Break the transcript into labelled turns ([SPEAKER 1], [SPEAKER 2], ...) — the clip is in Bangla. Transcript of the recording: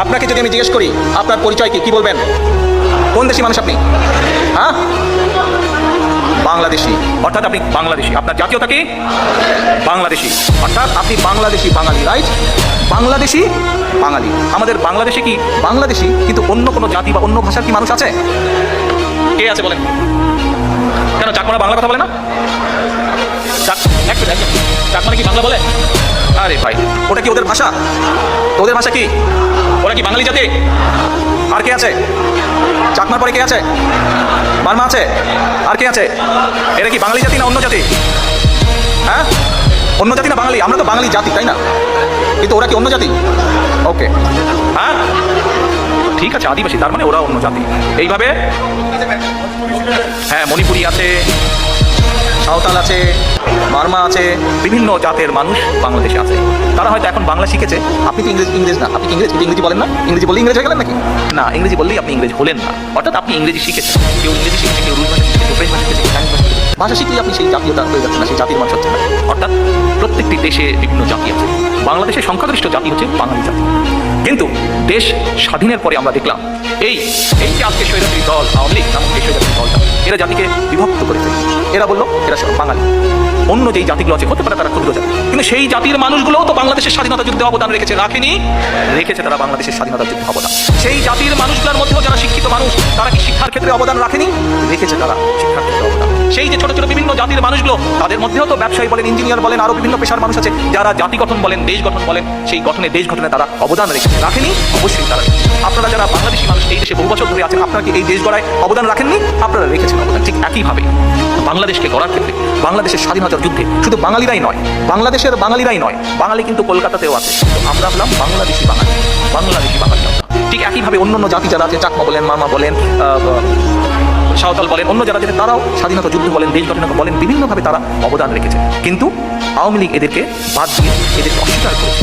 [SPEAKER 1] আপনাকে যদি আমি জিজ্ঞেস করি আপনার পরিচয় কি বলবেন? কোন দেশি মানুষ আপনি? হ্যাঁ, বাংলাদেশি। অর্থাৎ আপনি বাংলাদেশি। আপনার জাতীয়তা কি? বাংলাদেশি। অর্থাৎ আপনি বাংলাদেশি বাঙালি, রাইট? বাংলাদেশি বাঙালি। আমাদের বাংলাদেশে কি বাংলাদেশি কিন্তু অন্য কোনো জাতি বা অন্য ভাষার কি মানুষ আছে? কে আছে বলেন? কেন চাকমারা বাংলা কথা বলে না? চাকমারা কি বাংলা বলে? আরে ভাই, ওটা কি ওদের ভাষা? তো ওদের ভাষা কি? ওরা কি বাঙালি জাতি? আর কে আছে? চাকমার পরে কে আছে? বার্মা আছে। আর কে আছে? এরা কি বাঙালি জাতি না অন্য জাতি? হ্যাঁ, অন্য জাতি না বাঙালি? আমরা তো বাঙালি জাতি, তাই না? কিন্তু ওরা কি অন্য জাতি? ওকে, হ্যাঁ ঠিক আছে, আদিবাসী, তার মানে ওরা অন্য জাতি। এইভাবে হ্যাঁ, মণিপুরি আছে, সাঁওতাল আছে, বার্মা আছে, বিভিন্ন জাতের মানুষ বাংলাদেশে আছে। তারা হয়তো এখন বাংলা শিখেছে। আপনি তো ইংরেজ না, আপনি ইংরেজি বলেন না? ইংরেজি বললে ইংরেজ হয়ে গেলেন নাকি? না, ইংরেজি বললেই আপনি ইংরেজ হলেন না। অর্থাৎ আপনি ইংরেজি শিখেছেন, কেউ ইংরেজি শিখেছে, কেউ রুশ ভাষা শিখেছে, কেউ ফ্রেঞ্চ ভাষা শিখেছে, কেউ চাইনিজ ভাষা শিখেছে। ভাষা শিখলেই আপনি সেই জাতীয়তা হয়ে যাচ্ছে না, সেই জাতির মানুষ হচ্ছে না। অর্থাৎ প্রত্যেকটি দেশে বিভিন্ন জাতি আছে। বাংলাদেশের সংখ্যাগরিষ্ঠ জাতি হচ্ছে বাঙালি জাতি। কিন্তু দেশ স্বাধীনের পরে আমরা দেখলাম এই যে আজকে স্বৈরাচারী দল আওয়ামী লীগ নামক এই স্বৈরাচারী দলটা, এরা জাতিকে বিভক্ত করে ফেলে। এরা বললো এরা সব বাঙালি। অন্য যেই জাতিগুলো আছে হতে পারে তারা ক্ষুদ্র জাতি, কিন্তু সেই জাতির মানুষগুলোও তো বাংলাদেশের স্বাধীনতা যুদ্ধে অবদান রেখেছে। রেখেছে তারা বাংলাদেশের স্বাধীনতা যুদ্ধে অবদান। সেই জাতির মানুষগুলোর মধ্যেও যারা শিক্ষিত মানুষ, তারা কি শিক্ষার ক্ষেত্রে অবদান রাখেনি? রেখেছে তারা শিক্ষার ক্ষেত্রে অবদান। সেই যে ছোট ছোট বিভিন্ন জাতির মানুষগুলো, তাদের মধ্যেও তো ব্যবসায়ী বলেন, ইঞ্জিনিয়ার বলেন, আরো বিভিন্ন পেশার মানুষ আছে যারা জাতি গঠন বলেন, দেশ গঠন বলেন, সেই গঠনে দেশ গঠনে তারা অবদান রেখেছে। রাখেনি? অবশ্যই তারা রেখেছে। আপনারা যারা বাংলাদেশি মানুষ এই দেশে বহু বছর ধরে আছেন, আপনারা কি এই দেশ গড়ায় অবদান রাখেননি? আপনারা রেখেছেন অবদান। ঠিক একইভাবে বাংলাদেশকে গড়ার ক্ষেত্রে, বাংলাদেশের স্বাধীনতার যুদ্ধে শুধু বাঙালিরাই নয়, বাংলাদেশের বাঙালিরাই নয়, বাঙালি কিন্তু কলকাতাতেও আছে। তো আমরা হলাম বাংলাদেশি বাঙালি, বাংলাদেশি বাঙালি আমরা। ঠিক একইভাবে অন্য জাতি যারা আছে, চাকমা বলেন, মারমা বলেন, সাঁওতাল বলেন, অন্য যারা আছে, তারাও স্বাধীনতা যুদ্ধ বলেন, দেশ গঠন বলেন, বিভিন্নভাবে তারা অবদান রেখেছে। কিন্তু আওয়ামী লীগ এদেরকে বাদ দিয়ে এদেরকে অস্বীকার করেছে।